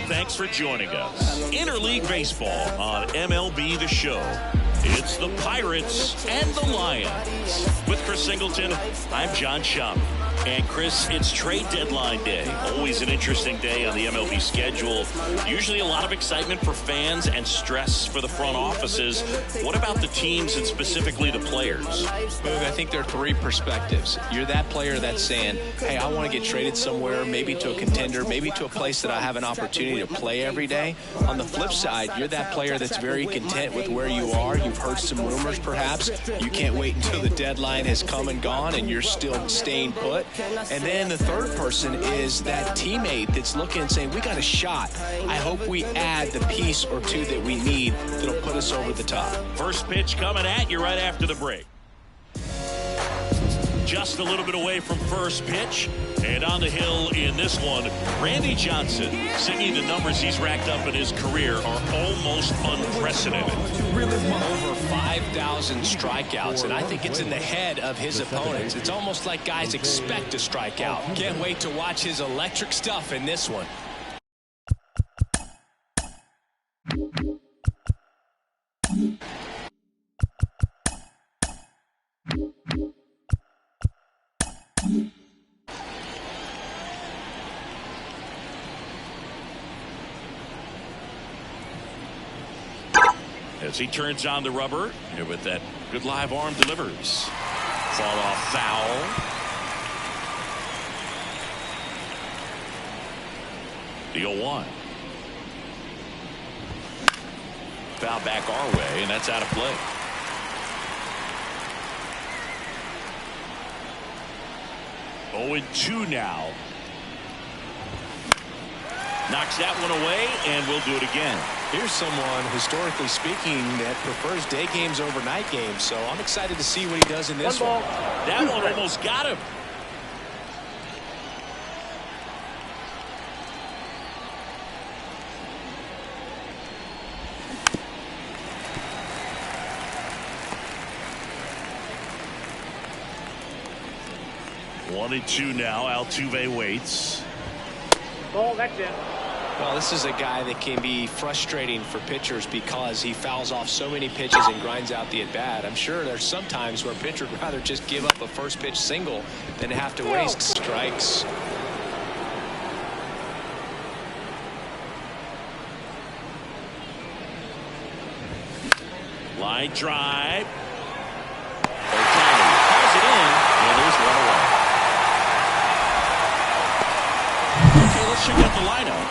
thanks for joining us. Interleague Baseball on MLB The Show. It's the Pirates and the Lions. With Chris Singleton, I'm John Schaub. And Chris, it's trade deadline day. Always an interesting day on the MLB schedule. Usually a lot of excitement for fans and stress for the front offices. What about the teams and specifically the players? I think there are three perspectives. You're that player that's saying, hey, I want to get traded somewhere, maybe to a contender, maybe to a place that I have an opportunity to play every day. On the flip side, you're that player that's very content with where you are. You've heard some rumors, perhaps. You can't wait until the deadline has come and gone and you're still staying put. And then the third person is that teammate that's looking and saying, we got a shot. I hope we add the piece or two that we need that'll put us over the top. First pitch coming at you right after the break. Just a little bit away from first pitch. And on the hill in this one, Randy Johnson, singing the numbers he's racked up in his career are almost unprecedented. Over 5,000 strikeouts, and I think it's in the head of his opponents. It's almost like guys expect to strike out. Can't wait to watch his electric stuff in this one. As he turns on the rubber, and with that good live arm delivers. Fall off foul. The 0-1. Foul back our way, and that's out of play. Oh, 2 now. Knocks that one away, and we'll do it again. Here's someone, historically speaking, that prefers day games over night games, so I'm excited to see what he does in this one. That one almost got him. One and 2 now. Altuve waits. Oh, that's it. Well, this is a guy that can be frustrating for pitchers because he fouls off so many pitches and grinds out the at-bat. I'm sure there's some times where a pitcher would rather just give up a first pitch single than have to waste strikes. Line drive. Otani has it in, and there's one away. Okay, let's check out the lineup.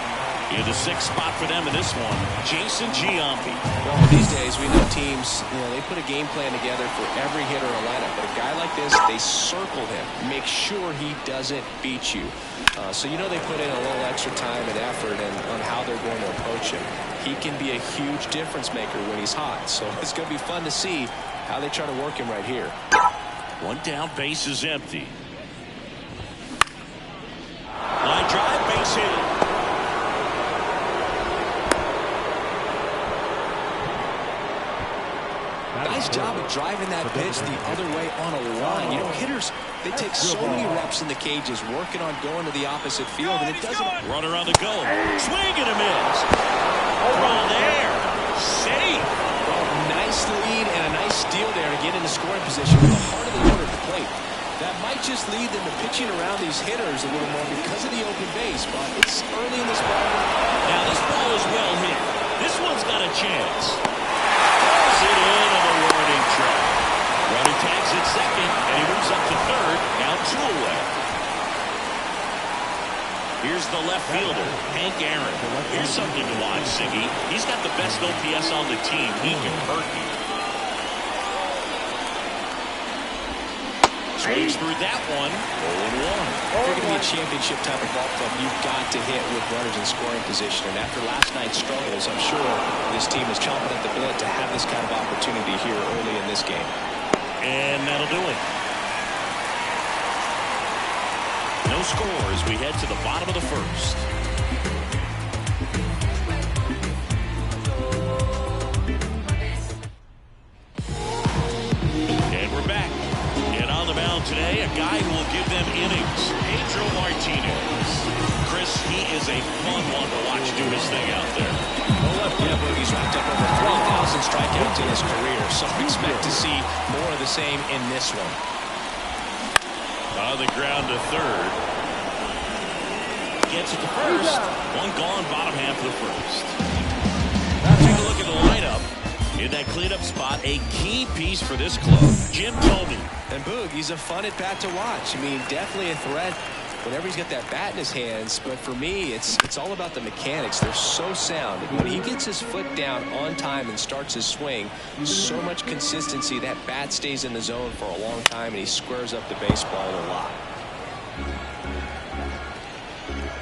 In the 6th spot for them in this one, Jason Giambi. Well, these days we know teams, they put a game plan together for every hitter in a lineup. But a guy like this, they circle him, make sure he doesn't beat you. So they put in a little extra time and effort on how they're going to approach him. He can be a huge difference maker when he's hot. So it's going to be fun to see how they try to work him right here. One down, base is empty. Line drive, base hit. Nice job of driving that pitch the other way on a line. Hitters, they take so many reps in the cages working on going to the opposite field, and it doesn't. Runner on the go. Swing and a miss. Throw there. Safe. Well, nice lead and a nice steal there to get into scoring position with the heart of the order at the plate. That might just lead them to pitching around these hitters a little more because of the open base, but it's early in this ball. Now this ball is well hit. This one's got a chance. Throws it in on the warning track. Runner tags at second, and he moves up to third. Now 2 away. Here's the left fielder, Hank Aaron. Here's something to watch, Siggy. He's got the best OPS on the team. He can hurt you. Swings through that one. 0-1. If you're going to be a championship type of ball club, you've got to hit with runners in scoring position. And after last night's struggles, I'm sure this team is chomping at the bit to have this kind of opportunity here early in this game. And that'll do it. No score as we head to the bottom of the first. And we're back. And on the mound today, a guy who will give them innings, Pedro Martinez. Chris, Chris, he is a fun one to watch do his thing out there. He's racked up over 3,000 strikeouts in his career, so expect to see more of the same in this one. On the ground to third. Gets it to first. One gone, bottom half of the first. Take a look at the lineup. In that cleanup spot, a key piece for this club, Jim Thome. And Boog, he's a fun at bat to watch. I mean, definitely a threat whenever he's got that bat in his hands. But for me, it's all about the mechanics. They're so sound. When he gets his foot down on time and starts his swing, so much consistency. That bat stays in the zone for a long time, and he squares up the baseball a lot.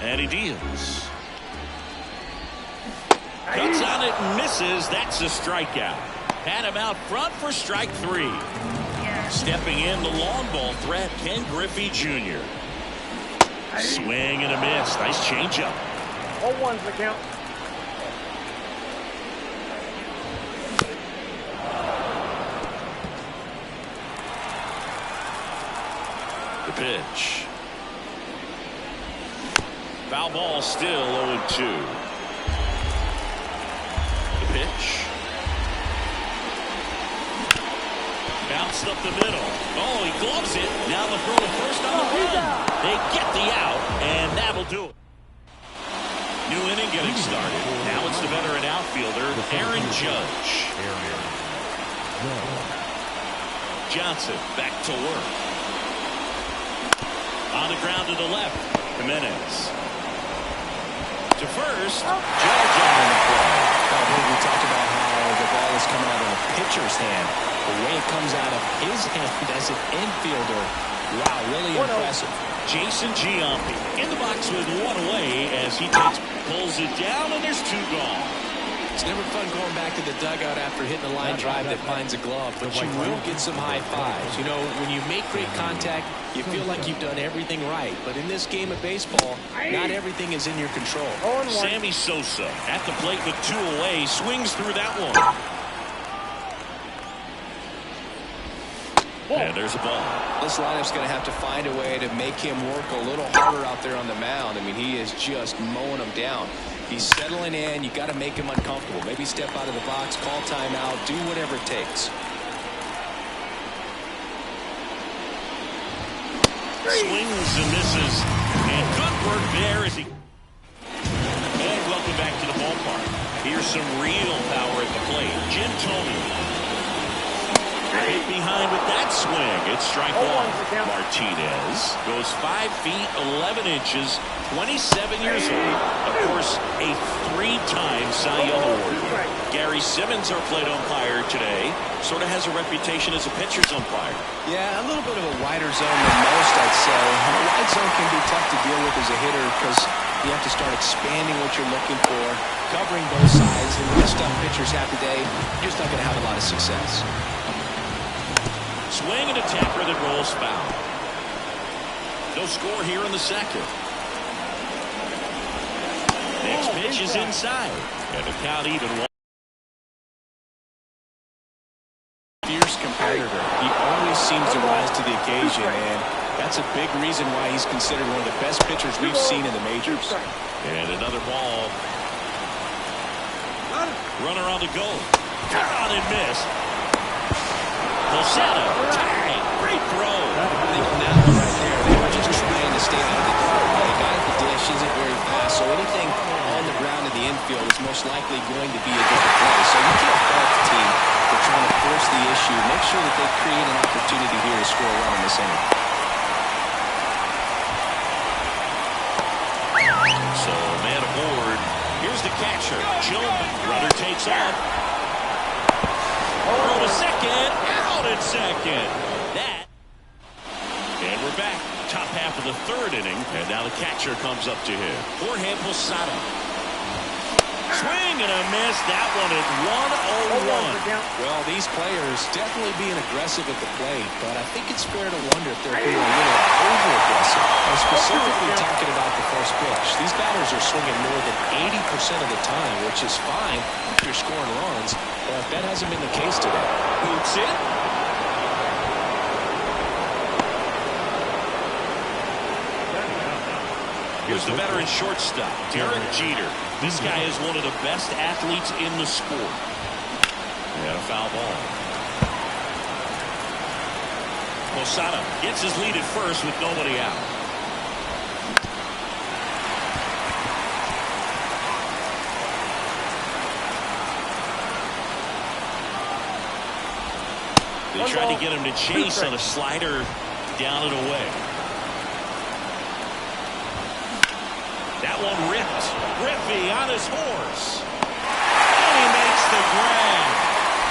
And he deals. Cuts on it and misses. That's a strikeout. Had him out front for strike 3. Stepping in, the long ball threat, Ken Griffey Jr. Swing and a miss. Nice changeup. 0-1's the count. The pitch. Foul ball, still 0-2. The pitch. Bounced up the middle. Oh, he gloves it. Now the throw to first on the run. They get the out, and that'll do it. New inning getting started. Now it's the veteran outfielder, Aaron Judge. Johnson back to work. On the ground to the left. Jimenez. To first. Judge on the play. We talked about how the ball is coming out of the pitcher's hand. The way it comes out of his hand as an infielder. Wow, really impressive. Jason Giambi in the box with one away as he pulls it down, and there's 2 gone. It's never fun going back to the dugout after hitting a line drive that finds a glove, but you will get some high fives. You know, when you make great contact, you feel like you've done everything right. But in this game of baseball, not everything is in your control. Sammy Sosa at the plate with 2 away, swings through that one. And there's a ball. This lineup's going to have to find a way to make him work a little harder out there on the mound. I mean, he is just mowing them down. He's settling in. You got to make him uncomfortable. Maybe step out of the box, call timeout, do whatever it takes. Swings and misses. And good work there as he... And welcome back to the ballpark. Here's some real power at the plate. Jim Thome. Right behind with that swing. It's strike 1. Martinez goes 5 feet 11 inches, 27 years old. Of course, a 3-time Cy Young Award winner. Gary Simmons, our plate umpire today, sort of has a reputation as a pitcher's umpire. Yeah, a little bit of a wider zone than most, I'd say. A wide zone can be tough to deal with as a hitter because you have to start expanding what you're looking for, covering both sides, and with the stuff pitchers have today, you're just not going to have a lot of success. Swing and a tapper that rolls foul. No score here in the second. Next pitch is inside. And the count even. Fierce competitor. He always seems to rise to the occasion, and that's a big reason why he's considered one of the best pitchers we've seen in the majors. And another ball. Runner on the goal. Turn on and miss. Posada, tag, great throw. I think now right there, they were just trying to stay out of the throw. The guy at the dish isn't very fast, so anything on the ground in the infield is most likely going to be a different play. So you can't fault the team for trying to force the issue, make sure that they create an opportunity here to score a run in this inning. So, man aboard. Here's the catcher, Joe. Runner takes off. Throw to second. Out at second. That. And we're back. Top half of the 3rd inning. And now the catcher comes up to him. Jorge Posada. Swing and a miss. That one at 1-0-1. Well, these players definitely being aggressive at the plate, but I think it's fair to wonder if they're being a little over-aggressive. I'm specifically talking about the first pitch. These batters are swinging more than 80% of the time, which is fine if you're scoring runs, but that hasn't been the case today. Boots it. Here's the veteran shortstop, Derek Jeter. This guy is one of the best athletes in the sport. And a foul ball. Posada gets his lead at first with nobody out. They tried to get him to chase on a slider down and away. That one ripped. Griffey on his horse. And he makes the grab.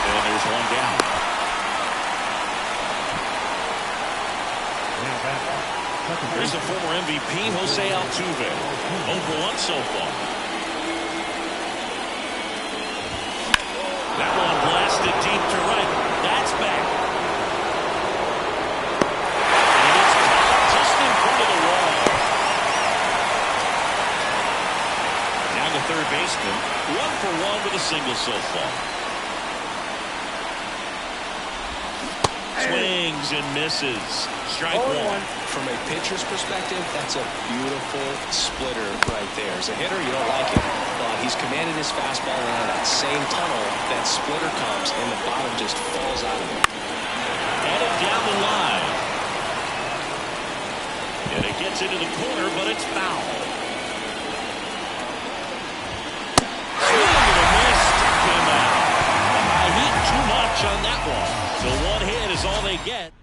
And there's one down. Here's the former MVP, Jose Altuve. 0 for 1 so far. That one blasted deep to right. That's back. And it's caught just in front of the wall. Now the third baseman, 1 for 1 with a single so far. Swings and misses. Strike one. From a pitcher's perspective, that's a beautiful splitter right there. As a hitter, you don't like it, but he's commanded his fastball and out of that same tunnel, that splitter comes and the bottom just falls out of it. Headed down the line. And it gets into the corner, but it's foul. Swing and a miss. Came out. I hit too much on that one. So one hit is all they get.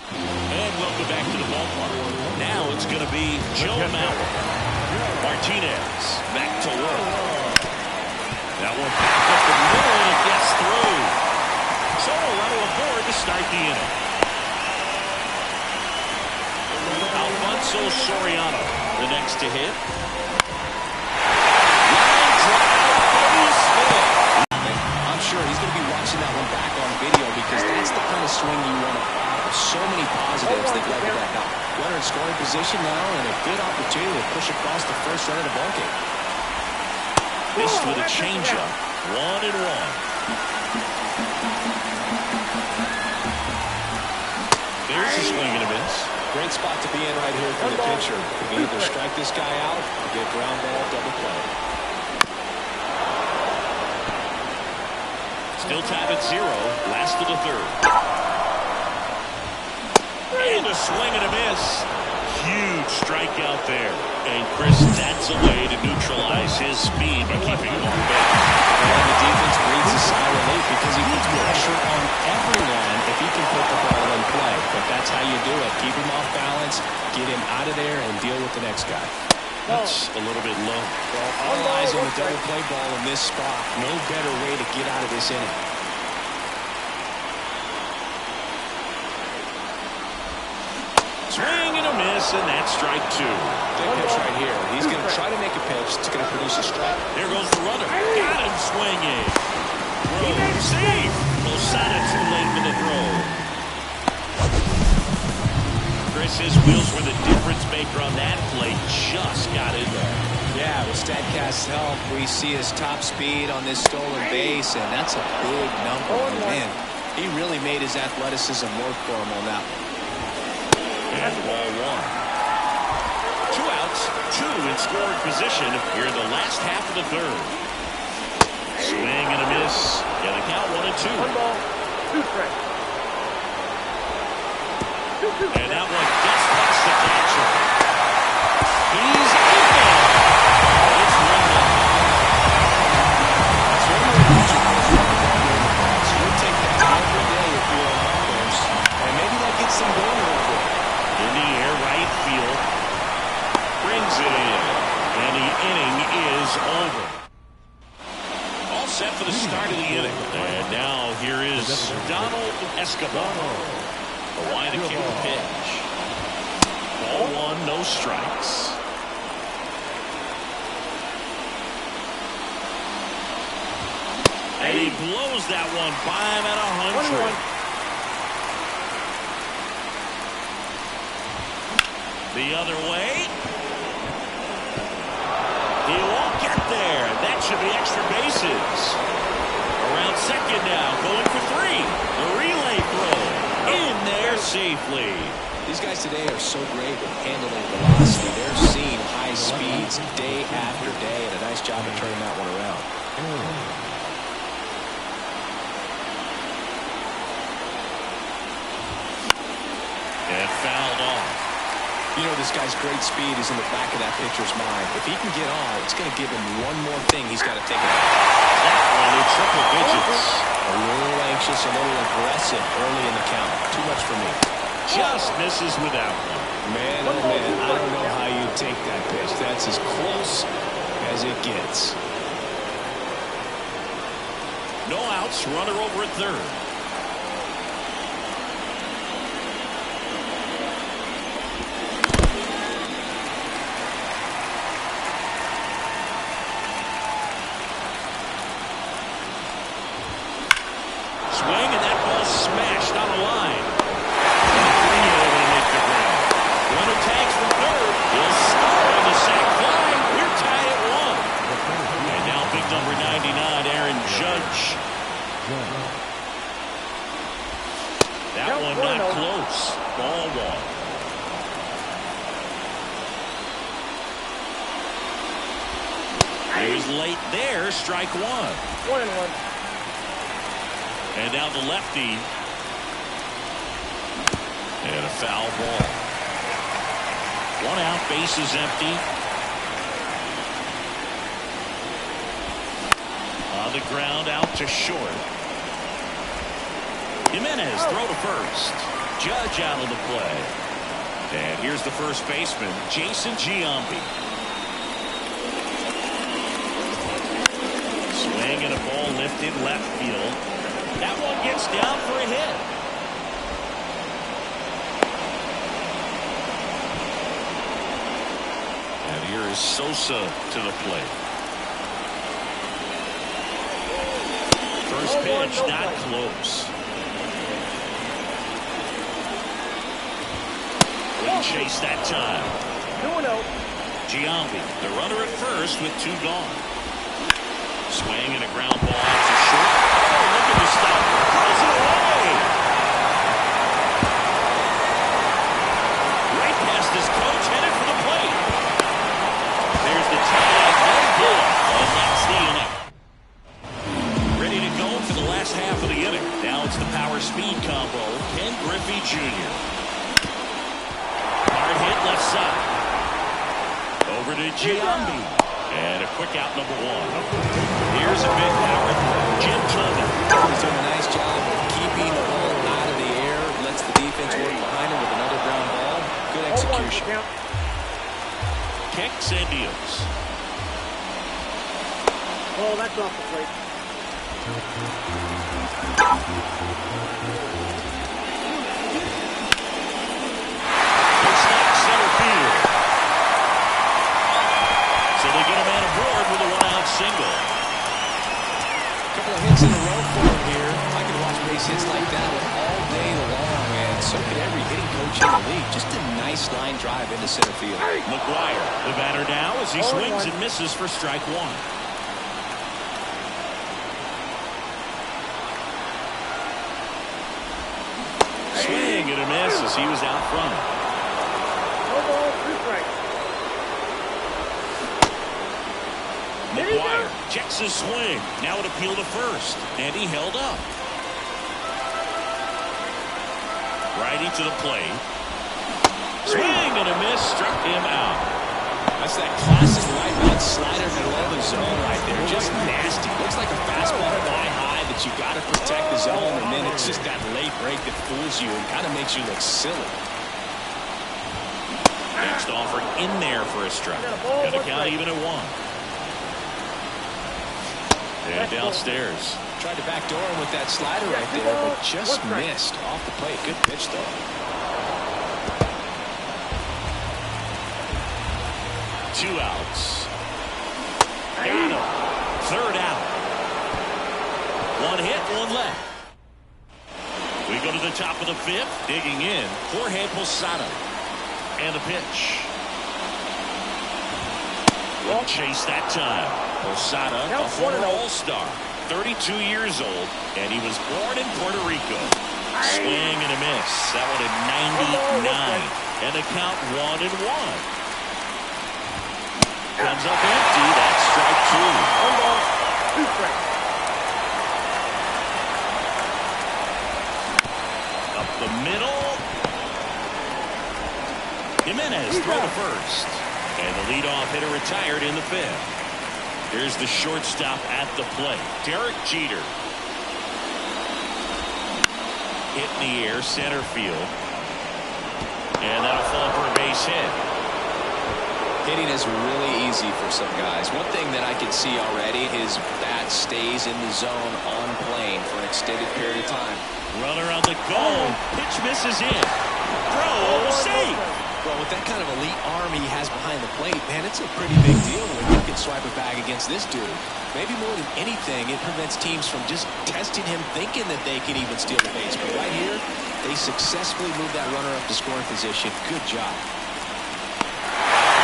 And welcome back to the ballpark. Now it's going to be Joe Mauer. Martinez back to work. That one back up the middle and it gets through. So a runner aboard to start the inning. Alfonso Soriano, the next to hit. Line drive, base hit. I'm sure he's going to be watching that one back on video because that's the kind of swing you want to have. So many positives that led to that out. Runner in scoring position now and a good opportunity to push across the first run of the ballgame. Missed with a changeup. 1-1. There's a swing and a miss. Great spot to be in right here for the pitcher. You can either strike this guy out or get ground ball, double play. Still tied at 0. Last of the third. And a swing and a miss. Huge strikeout there. And Chris, that's a way to neutralize his speed by keeping him on base. And the defense breathes a sigh of relief because he puts pressure on everyone if he can put the ball in play. But that's how you do it. Keep him off balance, get him out of there, and deal with the next guy. That's a little bit low. Well, all eyes on the double play ball in this spot. No better way to get out of this inning. Swing and a miss, and that's strike 2. Big pitch right here. He's going to try to make a pitch that's going to produce a strike. There goes the runner. Got him swinging. Throw. Safe. Posada too late for the throw. Chris, his wheels were the difference maker on that play. Just got in there. Yeah, with StatCast's help, we see his top speed on this stolen base, and that's a big number. Man, he really made his athleticism work for him on that one. And ball 1. 2 outs, 2 in scoring position here in the last half of the third. Swing and a miss. And a count 1-2. 1 ball, 2 strikes. And that one gets past the catcher. He's in there. It's 1-0. That's one way to use your So you'll take that every day if you're on offense, and maybe that gets some going a little bit. In the air, right field. Brings it in. And the inning is over. All set for the start of the inning. And now here is Donald Escobar. The line to kick the pitch. Ball 1, no strikes. And he blows that one by him at 100. The other way. He won't get there. That should be extra bases. Around second now, going for 3. The relay throw in there safely. These guys today are so great with handling velocity. They're seeing high speeds day after day, and a nice job of turning that one around. And fouled off. You know, this guy's great speed is in the back of that pitcher's mind. If he can get on, it's going to give him one more thing he's got to take it out. That one in triple digits. A little anxious, a little aggressive early in the count. Too much for me. Just misses without one. Man, oh man, I don't know how you take that pitch. That's as close as it gets. No outs, runner over at third. Swing, and that ball smashed on a line. Runner tags from third. He'll start on the sac fly. We're tied at 1. And now big number 99, Aaron Judge. That one not close. Ball one. He was late there. Strike one. 1-1. And now the lefty. And a foul ball. 1 out, bases empty. On the ground, out to short. Jimenez, throw to first. Judge out of the play. And here's the first baseman, Jason Giambi. Swing and a ball lifted left field. That one gets down for a hit. And here is Sosa to the plate. First pitch, not close. Wouldn't chase that time. 2-0. Giambi, the runner at first with 2 gone. Swing and a ground ball out to short. Oh, look at the stop. Throws it away. Right past his coach, headed for the plate. There's the tie. And that's the inning. Ready to go for the last half of the inning. Now it's the power speed combo. Ken Griffey Jr. Hard hit left side. Over to Giambi. And a quick out, number 1. Here's a big power throw. Jim Clement. He's doing a nice job of keeping the ball out of the air. Lets the defense work behind him with another ground ball. Good execution. Kicks and deals. Oh, that's off the plate. It's not center field. So they get a man aboard with a 1-out single. A couple of hits in a row for him here. I could watch base hits like that all day long, and so could every hitting coach in the league. Just a nice line drive into center field. McGuire, the batter now as he swings and misses for strike 1. Swing and a miss as he was out front. No ball, 2 strikes. McGuire checks his swing. Now it appealed to first, and he held up. Righty to the plate. Swing and a miss, struck him out. That's that classic right-hand slider below the zone right there. Just nasty. Looks like a fastball fly high that you got to protect the zone, and then it's just that late break that fools you and kind of makes you look silly. Next offer in there for a strike. Got to count even at 1. And downstairs. Tried to backdoor him with that slider right there, but just missed off the plate. Good pitch, though. Two outs. Got him. Third out. 1 hit, 1 left. We go to the top of the 5th. Digging in, Jorge Posada. And a pitch. Won't chase that time. Posada, a former All-Star, 32 years old, and he was born in Puerto Rico. Swing and a miss. That one at 99. And the count 1-1. Comes up empty. That's strike 2. 1 ball, 2 strikes. Up the middle. Jimenez throw to first. And the leadoff hitter retired in the 5th. Here's the shortstop at the plate, Derek Jeter. Hit in the air, center field. And that'll fall for a base hit. Hitting is really easy for some guys. One thing that I can see already, his bat stays in the zone on plane for an extended period of time. Runner on the goal. Pitch misses in. Throw, safe. Well, with that kind of elite arm he has behind the plate, man, it's a pretty big deal when you can swipe a bag against this dude. Maybe more than anything, it prevents teams from just testing him thinking that they can even steal the base. But right here, they successfully move that runner up to scoring position. Good job.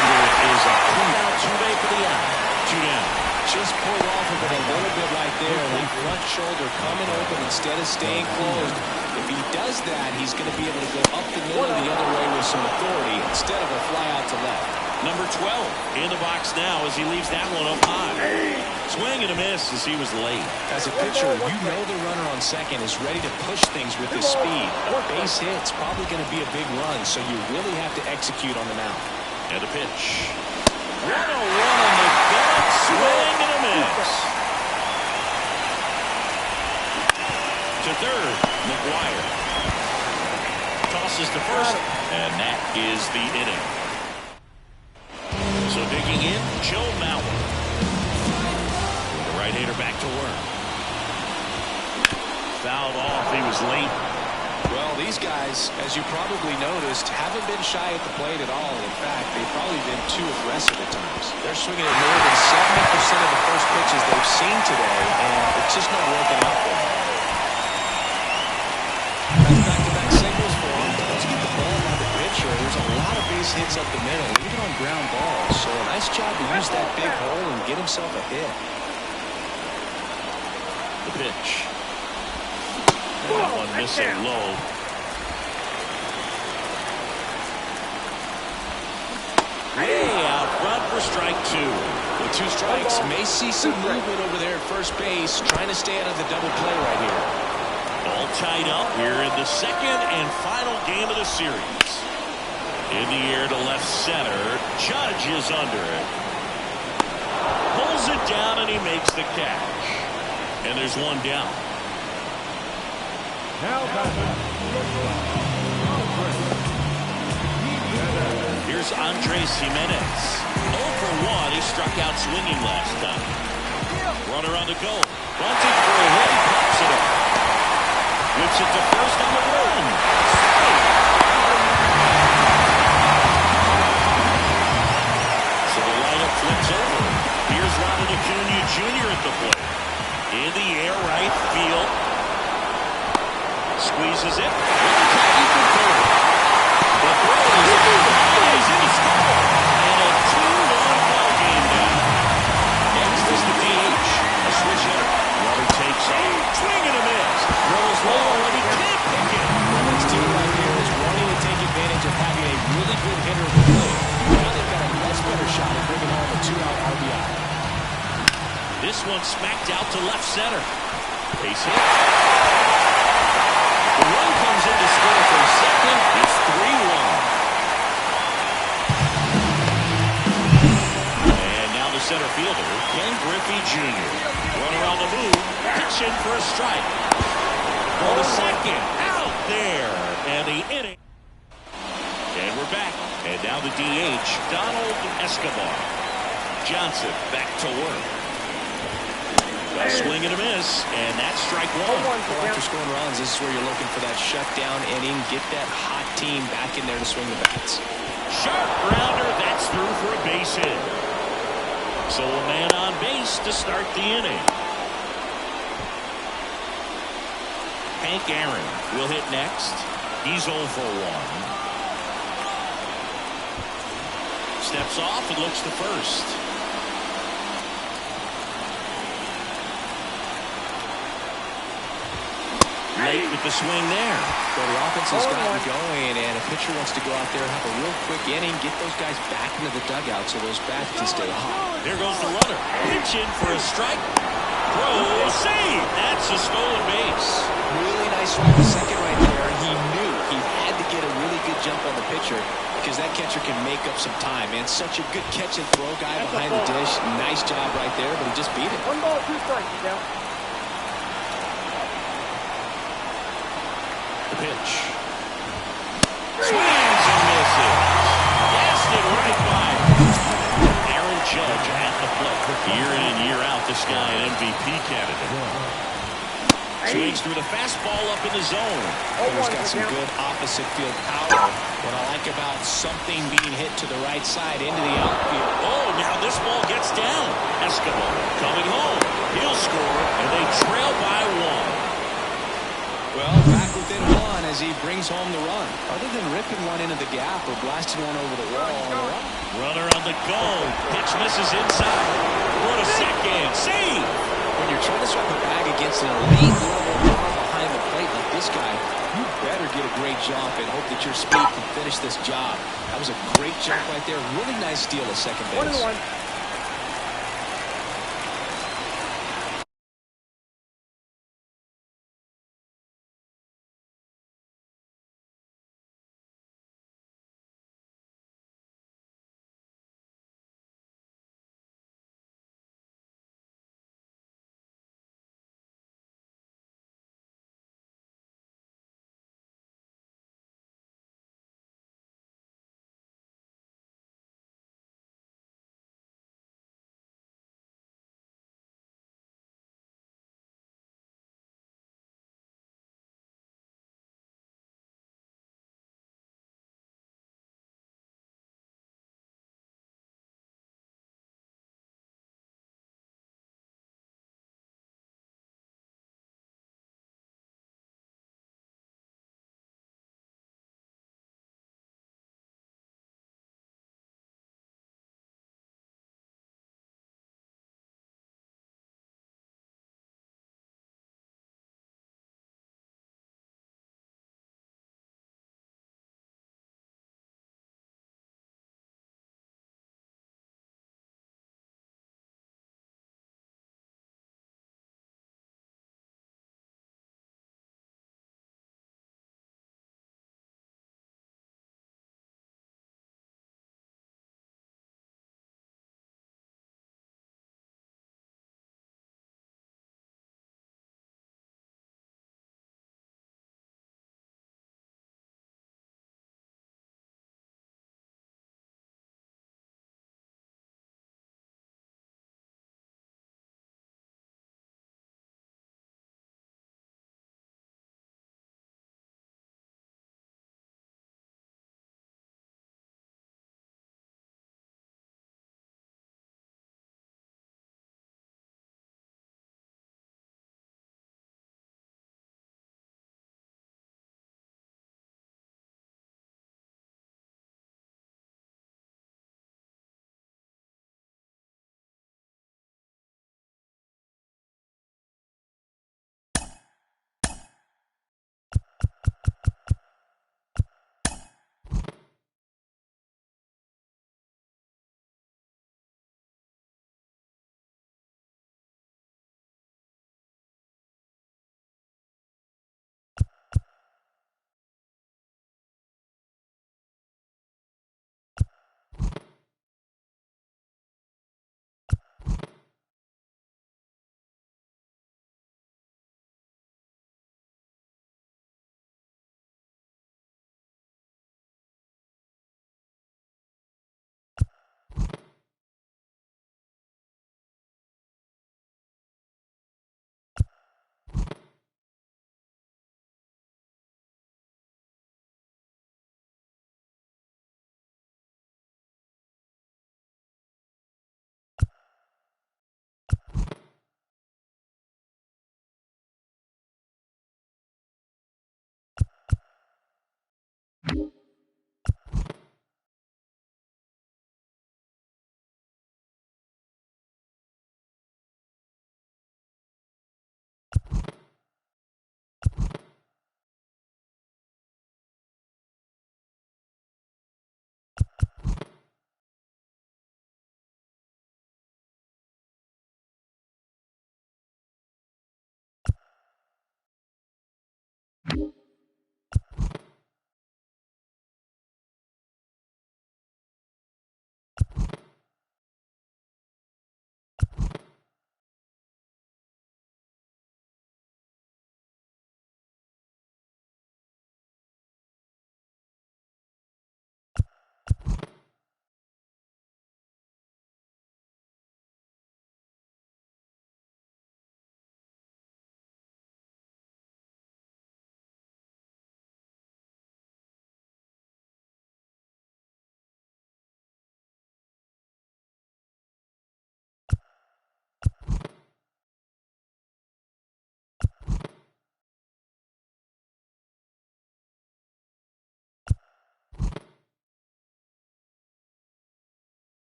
Under is a clean-out two-day for the out. 2 down. Just pulled off of it a little bit right there. That front shoulder coming open instead of staying closed. If he does that, he's going to be able to go up the middle the other way with some authority instead of a fly out to left. Number 12 in the box now as he leaves that one up high. Swing and a miss as he was late. As a pitcher, you know the runner on second is ready to push things with his speed. A base hit's probably going to be a big run, so you really have to execute on the mound. And a pitch. 1-0 on the gun. Swing and a miss. To third, McGuire. Tosses to first, and that is the inning. So digging in, Joe Mauer. The right-hander back to work. Fouled off. He was late. Well, these guys, as you probably noticed, haven't been shy at the plate at all. In fact, they've probably been too aggressive at times. They're swinging at more than 70% of the first pitches they've seen today, and it's just not working out for them. That's back-to-back singles for him. Let's get the ball by the pitcher. There's a lot of base hits up the middle, even on ground balls. So a nice job to use that big hole and get himself a hit. The pitch. And that one missing low. Way out front for strike 2. With 2 strikes, may see some movement over there at first base, trying to stay out of the double play right here. All tied up here in the second and final game of the series. In the air to left center. Judge is under it. Pulls it down and he makes the catch. And there's one down. Here's Andres Jimenez. 0 for 1. He struck out swinging last time. Runner on the goal. Bunting for a hit. He pops it up. Whips it to first on the run. So the lineup flips over. Here's Ronald Acuna Jr. at the plate. In the air, right field. Squeezes it. He can throw it. The throw is in the score. And a 2-1 ball game now. Next is the DH. A switch hitter. Runner takes off. Swing and a miss. Rolls low and he can't pick it. This team right here is wanting to take advantage of having a really good hitter at the plate. Now they've got a much better shot at bringing home a 2-out RBI. This one smacked out to left center. Base hit. The run comes in to score from second. It's 3-1. And now the center fielder, Ken Griffey Jr. Runner on the move. Pitch in for a strike. For the second. Out there. And the inning. And we're back. And now the DH, Donald Escobar. Johnson back to work. A swing and a miss, and that's strike 1. After scoring runs, this is where you're looking for that shutdown inning. Get that hot team back in there to swing the bats. Sharp grounder, that's through for a base hit. So a man on base to start the inning. Hank Aaron will hit next. He's 0 for 1. Steps off and looks to first. late with the swing there. Well, the offense has gotten going, and a pitcher wants to go out there and have a real quick inning, get those guys back into the dugout so those bats can stay hot. There goes the runner. Pitch in for a strike. Throw, save. That's a stolen base. Really nice swing the second right there. He knew he had to get a really good jump on the pitcher because that catcher can make up some time. And such a good catch and throw guy behind the dish. Nice job right there, but he just beat it. 1 ball, 2 strikes, Miguel. The pitch. Swings and misses. Blasted it right by Aaron Judge at the plate. Year in and year out, this guy an MVP candidate. Swings through the fastball up in the zone. He's got some good opposite field power. What I like about something being hit to the right side into the outfield. Oh, now this ball gets down. Escobar coming home. He'll score, and they trail by 1. Well, back within 1 as he brings home the run. Other than ripping one into the gap or blasting one over the wall on the run. Runner on the go. Pitch misses inside. What a second. Save. When you're trying to swipe a bag against an elite level runner behind the plate like this guy, you better get a great jump and hope that your speed can finish this job. That was a great jump right there. Really nice steal at second base. 1-1.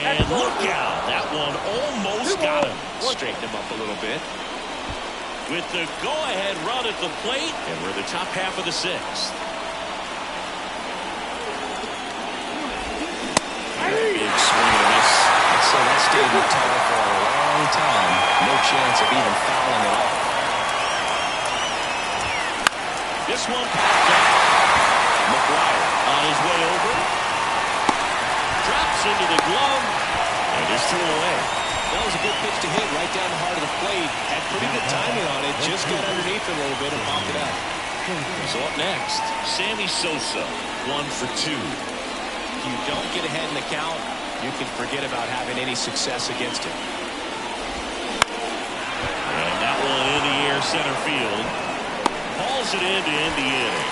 And look out. That one almost got him. Straighten him up a little bit. With the go-ahead run at the plate, and we're in the top half of the sixth. Big swing and a miss. So that stayed in the tunnel for a long time. No chance of even fouling it off. This one popped up. McGuire on his way over. Drops into the glove. And it's 2 away. That was a good pitch to hit right down the heart of the plate. Had pretty good timing on it. Just got underneath it a little bit and popped it out. So up next, Sammy Sosa, 1 for 2. If you don't get ahead in the count, you can forget about having any success against him. And that one in the air center field. Hauls it in to end the inning.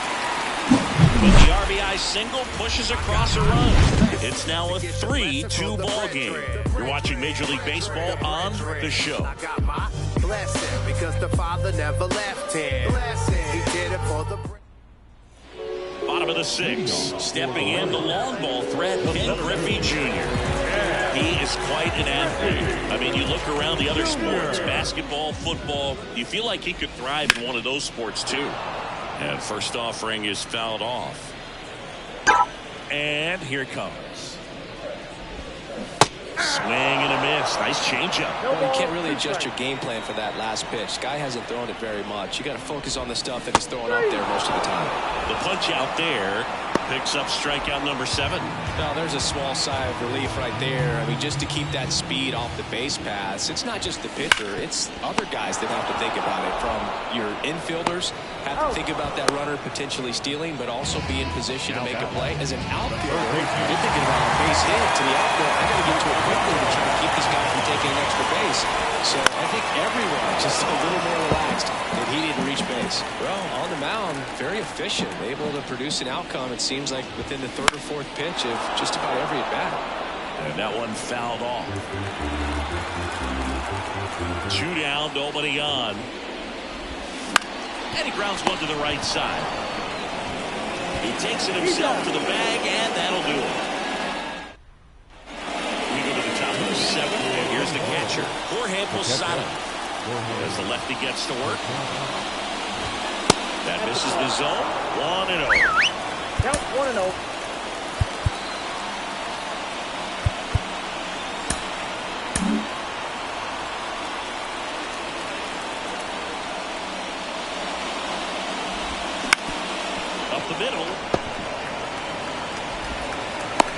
But the RBI single pushes across a run. It's now a 3-2 ball game. You're watching Major League Baseball on The Show. I got my blessing because the Father never left him. He did it for the Bottom of the sixth, stepping in the long ball threat, Ken Griffey Jr. He is quite an athlete. I mean, you look around the other sports, basketball, football, you feel like he could thrive in one of those sports too. And first offering is fouled off. And here it comes. Swing and a miss. Nice changeup. Well, you can't really adjust your game plan for that last pitch. Guy hasn't thrown it very much. You got to focus on the stuff that he's throwing up there most of the time. The punch out there picks up strikeout number 7. Now, there's a small sigh of relief right there. I mean, just to keep that speed off the base paths. It's not just the pitcher. It's other guys that have to think about it. From your infielders, have to think about that runner potentially stealing, but also be in position to make a play. As an outfielder, you're thinking about a base hit to the outfield. I got to get to it quickly to try to keep this guy from taking an extra base. So I think everyone just a little more relaxed that he didn't reach base. Well, on the mound, very efficient, able to produce an outcome, it seems like, within the 3rd or 4th pitch of just about every at-bat. And that one fouled off. 2 down, nobody on. And he grounds one to the right side. He takes it himself to the bag, and that'll do it. We go to the top of the 7th, and here's the catcher, Jorge Posada. As the lefty gets to work. That misses the zone. 1-0. Count 1-0. Up the middle.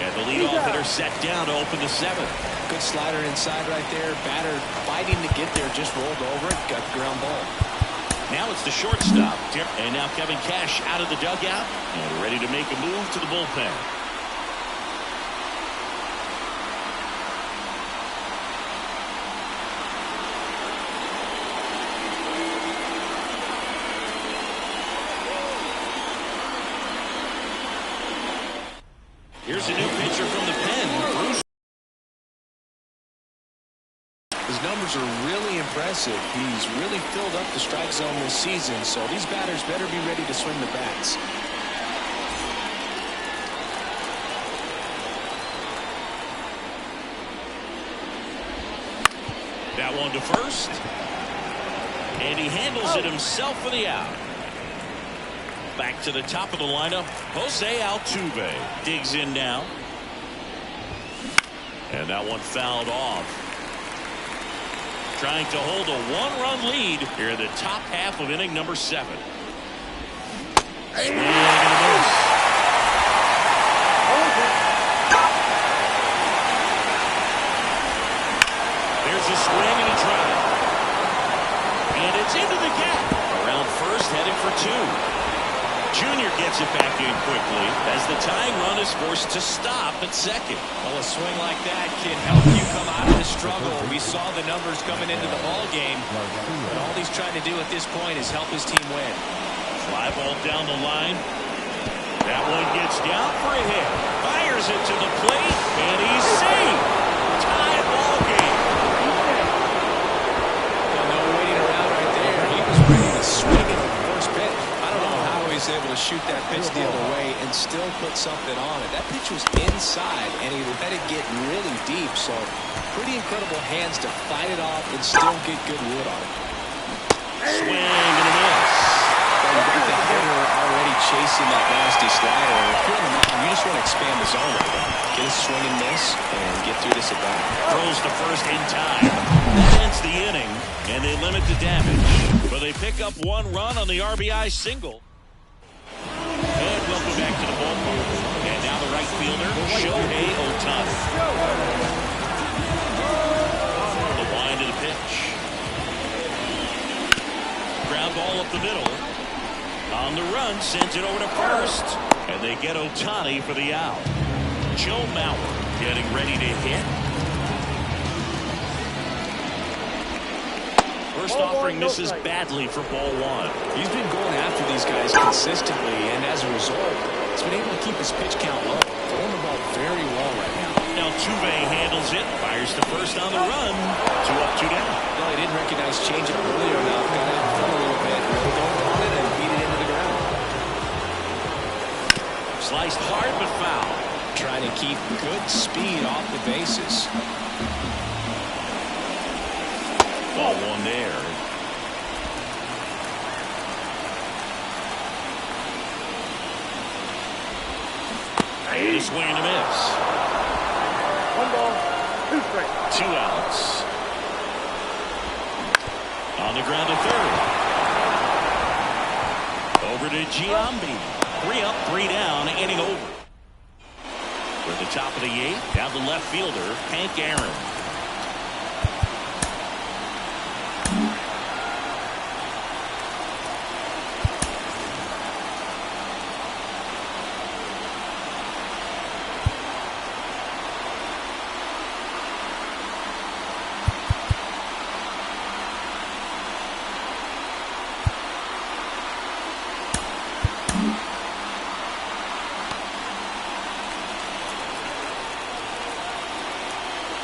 And the leadoff hitter set down to open the 7th. Good slider inside right there. Batter fighting to get there, just rolled over it, got the ground ball. Now it's the shortstop. And now Kevin Cash out of the dugout and ready to make a move to the bullpen. Here's a new pitcher from the pen. His numbers are really impressive. He's really filled up the strike zone this season, so these batters better be ready to swing the bats. That one to first. And he handles it himself for the out. Back to the top of the lineup, Jose Altuve digs in now. And that one fouled off. Trying to hold a one-run lead here in the top half of inning number 7. Swing and a miss. There's a swing and a drive. And it's into the gap. Around first, heading for 2. Junior gets it back in quickly as the tying run is forced to stop at second. Well, a swing like that can help you come out of the struggle. We saw the numbers coming into the ball game, but all he's trying to do at this point is help his team win. Fly ball down the line. That one gets down for a hit. Fires it to the plate, and he's safe. Tie ball game. Well, no waiting around right there. He was ready to swing at the first pitch. I don't know how he's able to shoot that pitch the other way and still put something on it. That pitch was inside, and he let it get really deep. So pretty incredible hands to fight it off and still get good wood on it. Swing and a miss. You got the hitter already chasing that nasty slider. If you're on the mound, you just want to expand the zone right now. Get a swing and miss and get through this at bat. Throws to first in time. That ends the inning, and they limit the damage. But they pick up 1 run on the RBI single. And welcome back to the ballpark. And now the right fielder, Shohei Ohtani. The wind of the pitch. Ground ball up the middle. On the run, sends it over to first. And they get Ohtani for the out. Joe Mauer getting ready to hit. First offering misses badly for ball 1. He's been going after these guys consistently, and as a result, he's been able to keep his pitch count low. Throwing the ball very well right now. Now Altuve handles it, fires to first on the run. 2 up, 2 down. Well, he didn't recognize changeup earlier enough. Got it in front a little bit. Really going on it and beat it into the ground. Sliced hard but foul. Trying to keep good speed off the bases. Ball 1 there. And a swing and a miss. 1 ball, 2 strikes. 2 outs. On the ground to third. Over to Giambi. 3 up, 3 down, inning over. We're at the top of the 8th. Down the left fielder, Hank Aaron.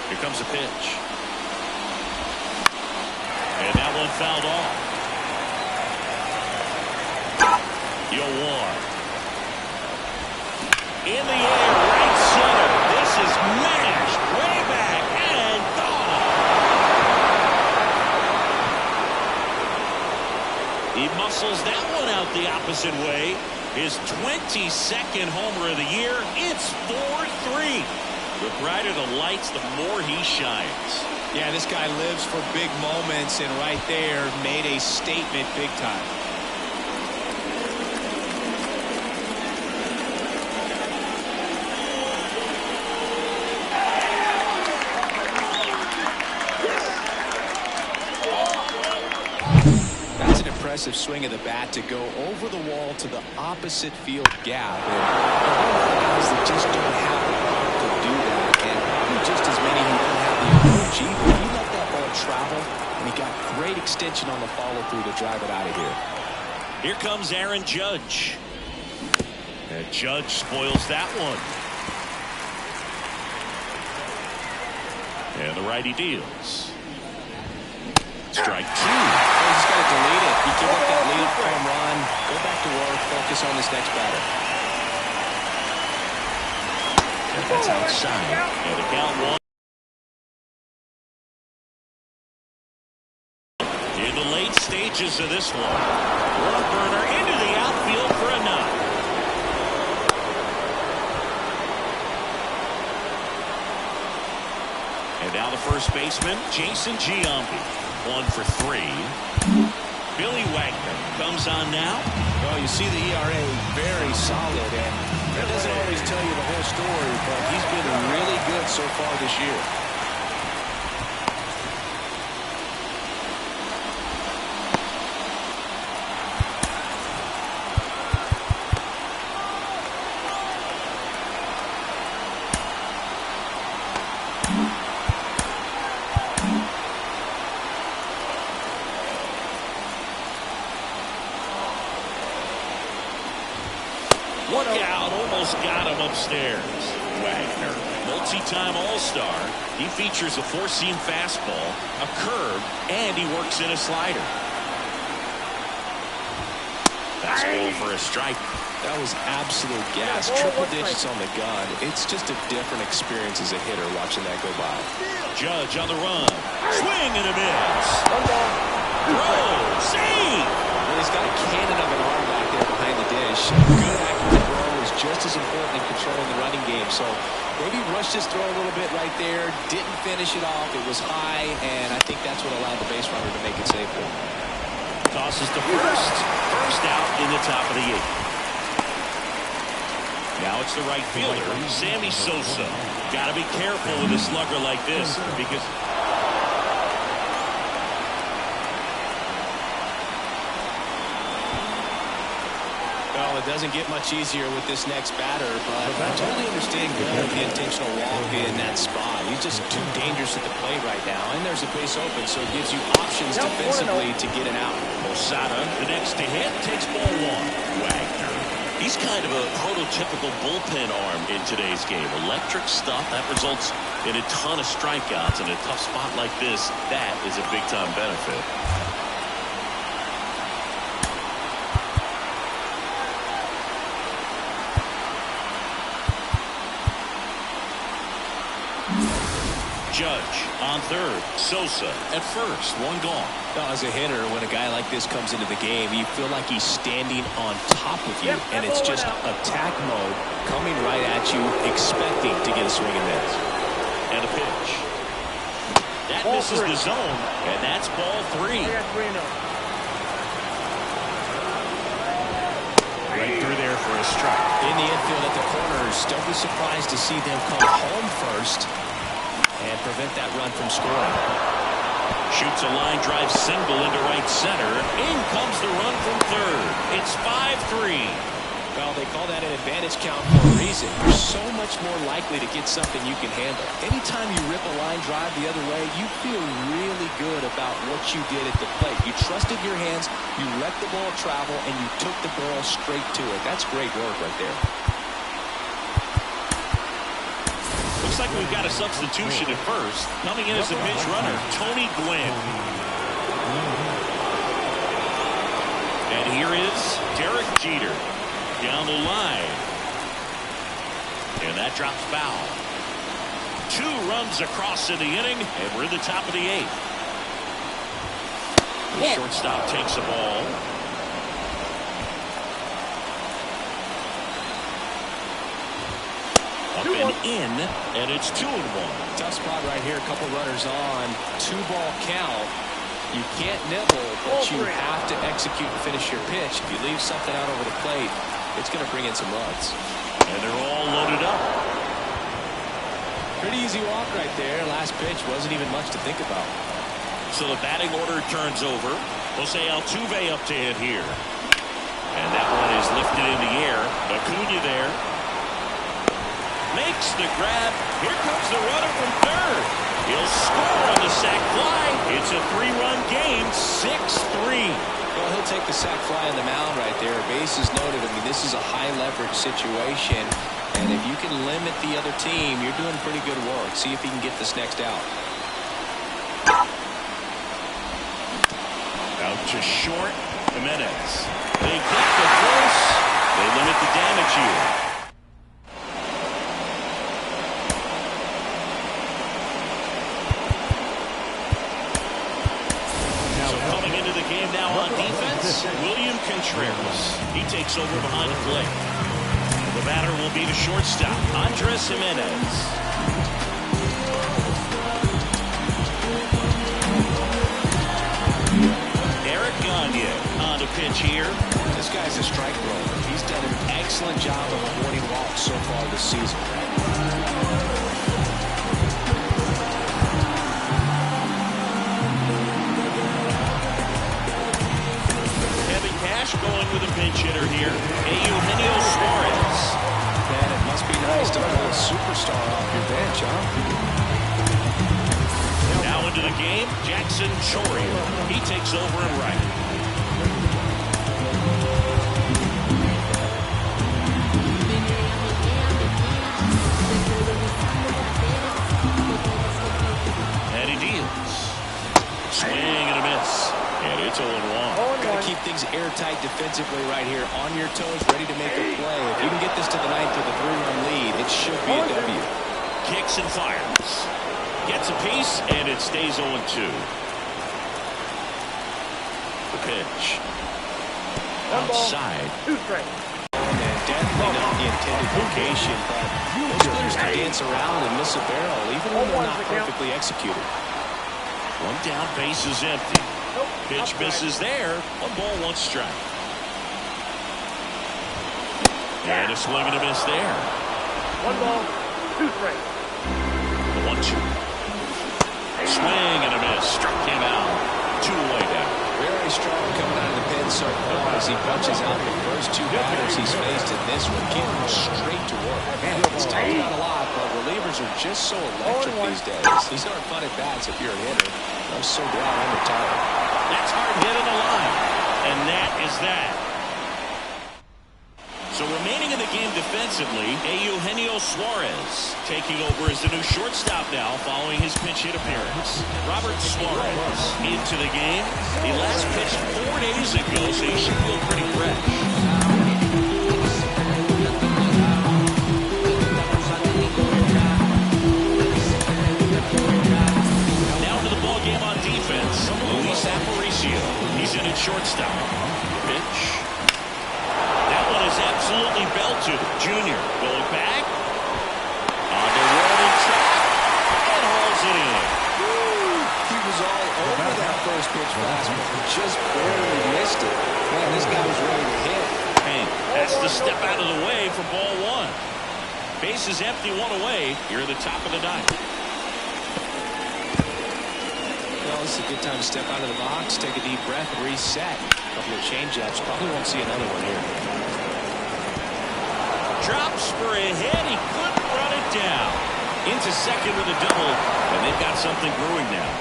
Here comes a pitch. And that one fouled off. Yoan. In the air, right center. This is mashed way back and gone. He muscles that one out the opposite way. His 22nd homer of the year. It's 4-3. The brighter the lights, the more he shines. Yeah, this guy lives for big moments, and right there made a statement big time. That's an impressive swing of the bat to go over the wall to the opposite field gap. And a lot of guys that just don't have the power to do that, and probably just as many who don't have the approach either. He let that ball travel, and he got great extension on the follow-through to drive it out of here. Here comes Aaron Judge. And Judge spoils that one. And the righty deals. Strike 2. Oh, he's got to delete it. He gave up that lead home run. Go back to work. Focus on this next batter. And that's outside. And the count 1. late stages of this one. One burner into the outfield for a knock. And now the first baseman, Jason Giambi. 1 for 3. Billy Wagner comes on now. Well, you see the ERA very solid, and that doesn't always tell you the whole story, but he's been really good so far this year. Look out, almost got him upstairs. Wagner, multi-time All-Star. He features a four-seam fastball, a curve, and he works in a slider. Fastball for a strike. That was absolute gas. Triple digits on the gun. It's just a different experience as a hitter watching that go by. Judge on the run. Swing and a miss. Throw. Save. Well, he's got a cannon of an arm back there behind the dish. Good accurate throw is just as important in controlling the running game. So maybe rushed his throw a little bit right there. Didn't finish it off. It was high, and I think that's what allowed the base runner to make it safely. Tosses to first. First out in the top of the 8th. Now it's the right fielder, Sammy Sosa. Got to be careful with a slugger like this because... Well, it doesn't get much easier with this next batter, but I totally understand going with the intentional walk in that spot. He's just too dangerous at the plate right now, and there's a base open, so it gives you options defensively to get it out. Osada, the next to hit, takes ball 1. Wagner. He's kind of a prototypical bullpen arm in today's game. Electric stuff that results in a ton of strikeouts. In a tough spot like this, that is a big-time benefit. Judge on third. Sosa at first. 1 gone. Now, as a hitter, when a guy like this comes into the game, you feel like he's standing on top of you, and it's just attack mode coming right at you, expecting to get a swing and miss. And a pitch. That misses the zone, and that's ball 3. Right through there for a strike. In the infield at the corners, don't be surprised to see them come home first and prevent that run from scoring. Shoots a line drive single into right center. In comes the run from third. It's 5-3. Well, they call that an advantage count for a reason. You're so much more likely to get something you can handle. Anytime you rip a line drive the other way, you feel really good about what you did at the plate. You trusted your hands, you let the ball travel, and you took the ball straight to it. That's great work right there. Looks like we've got a substitution at first. Coming in as a pinch runner, Tony Gwynn. And here is Derek Jeter down the line. And that drops foul. 2 runs across in the inning, and we're in the top of the 8th. The shortstop takes the ball. Up and in, and it's 2-1. Tough spot right here. A couple runners on. 2-ball count. You can't nibble, but you have to execute and finish your pitch. If you leave something out over the plate, it's going to bring in some runs. And they're all loaded up. Pretty easy walk right there. Last pitch wasn't even much to think about. So the batting order turns over. Jose Altuve up to hit here. And that one is lifted in the air. Acuna there. Makes the grab. Here comes the runner from third. He'll score on the sac fly. It's a 3-run game, 6-3. Well, he'll take the sac fly on the mound right there. Bases noted. I mean, this is a high-leverage situation. And if you can limit the other team, you're doing pretty good work. See if he can get this next out. Out to short. Jimenez. They get the force. They limit the damage here. game now on defense, William Contreras. He takes over behind the plate. The batter will be the shortstop, Andres Jimenez. Eric Gagne on the pitch here. This guy's a strike thrower. He's done an excellent job of avoiding walks so far this season. Going with a pinch hitter here, Eugenio Suarez. Man, it must be nice to pull a superstar off your bench, huh? Now into the game, Jackson Chourio. He takes over in right. And he deals. Swing and a miss. And it's 0-1. Got to keep things airtight defensively right here. On your toes, ready to make a play. If you can get this to the ninth with a 3-run lead, it should be a W. Kicks and fires. Gets a piece, and it stays 0-2. The pitch. Outside. And definitely not the intended location, but most players can dance around and miss a barrel, even when they're not perfectly executed. One down, base is empty. Pitch misses there. 1 ball, 1 strike. And a swing and a miss there. 1 ball, 2 strikes. The 1-2. Swing and a miss. Struck him out. 2 away down. Very strong coming out of the pen so far as he punches out the first 2 batters he's faced in this one. Keeping him straight to work. Man, it's talked about a lot, but relievers are just so electric these days. These aren't fun at bats if you're a hitter. I'm so glad I'm retired. That's hard hit on the line. And that is that. So remaining in the game defensively, Eugenio Suarez taking over as the new shortstop now following his pinch hit appearance. Robert Suarez into the game. He last pitched 4 days ago, so he should feel pretty fresh. He's in at shortstop. Pitch. That one is absolutely belted. Junior going back. On the rolling track. And hauls it in. He was all over that first pitch fastball. Just barely missed it. Man, this guy was ready to hit. Hank has to step out of the way for ball 1. Base is empty, 1 away. You're at the top of the 9th. Well, this is a good time to step out of the box, take a deep breath, reset. A couple of change-ups. Probably won't see another one here. Drops for a hit. He couldn't run it down. Into second with a double, and they've got something brewing now.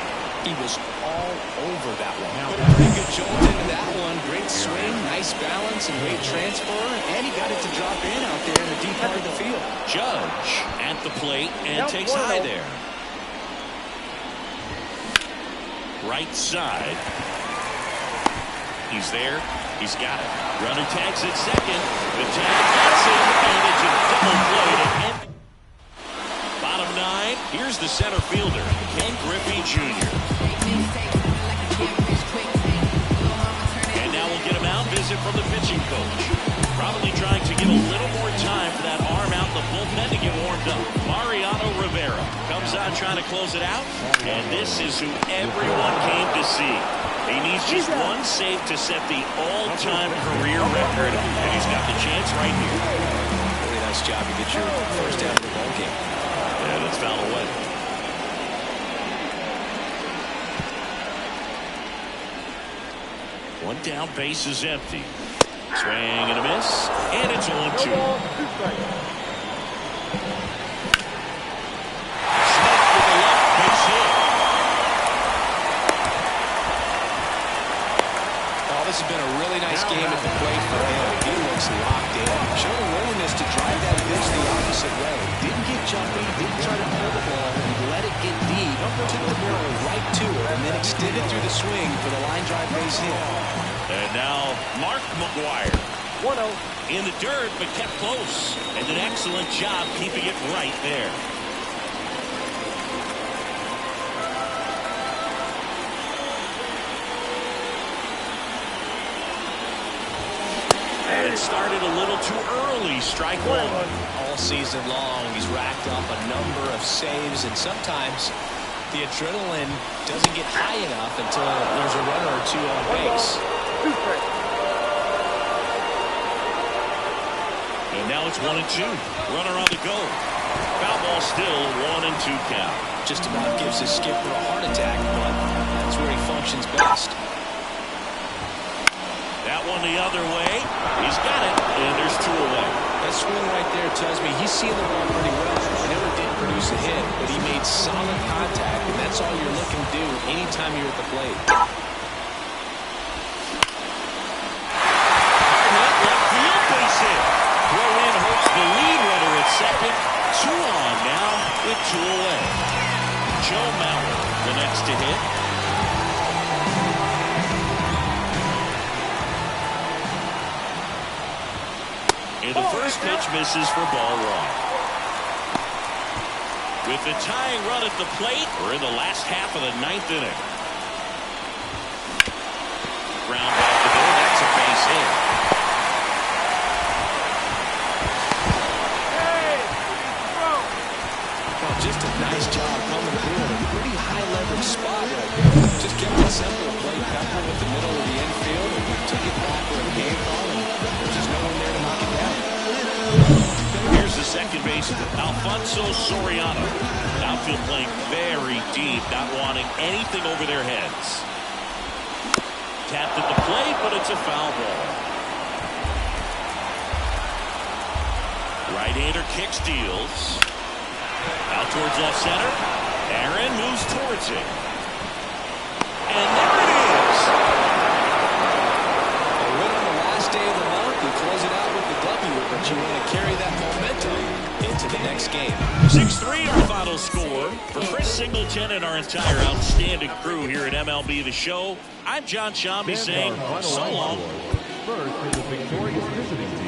He was all over that one. Put a pretty good jolt into that one. Great swing, nice balance, and great transfer. And he got it to drop in out there in the deep part of the field. Judge at the plate and takes high there. Right side. He's there. He's got it. Runner tags at second. The tag gets him, and it's a double play to end. Bottom 9. Here's the center fielder, Ken Griffey Jr. And now we'll get a mound visit from the pitching coach. Probably trying to get a little more time for that arm out in the bullpen to get warmed up. Mariano Rivera comes on trying to close it out. And this is who everyone came to see. He needs just 1 save to set the all-time career record. And he's got the chance right here. Really nice job to get your first out of the ball game. And it's fouled away. One down, base is empty. Swing and a miss, and it's 0-2. Smith with a left base hit. Oh, this has been a really nice game at the plate for him. He looks locked in. Showed a willingness to drive that pitch the opposite way. Didn't get jumpy, didn't try to pull the ball, and let it get deep. Took the barrel right to it, and then extended through the swing for the line drive base hit. And now Mark McGuire 1-0. in the dirt, but kept close. And an excellent job keeping it right there. Swing started a little too early. Strike one. All season long, he's racked up a number of saves, and sometimes the adrenaline doesn't get high enough until there's a runner or two on base. And now it's 1-2. Runner on the go. Foul ball still 1-2 count. Just about gives his skipper a heart attack, but that's where he functions best. That one the other way. He's got it, and there's 2 away. That swing right there tells me he's seeing the ball pretty well. He never did produce a hit, but he made solid contact, and that's all you're looking to do anytime you're at the plate. Left field base hit. Throw in hurts the lead runner at second. 2 on now with 2 away. Joe Mauer, the next to hit. And the first pitch misses for ball 1. With the tying run at the plate, we're in the last half of the 9th inning. Ground ball to go. That's a base hit. Just a nice job coming through in a pretty high leverage spot right there. Just kept it simple, played Pepper with the middle of the infield, and took it back where it came from, and there's just no one there to knock it down. Here's the second baseman, Alfonso Soriano. Outfield playing very deep, not wanting anything over their heads. Tapped at the plate, but it's a foul ball. Right-hander kicks, deals. Out towards left center. Aaron moves towards it. And there it is. A win on the last day of the month. We close it out with the W, but you want to carry that momentum into the next game. 6-3 our final score. For Chris Singleton and our entire outstanding crew here at MLB The Show, I'm John Shambi saying so long. First for the victorious visiting team.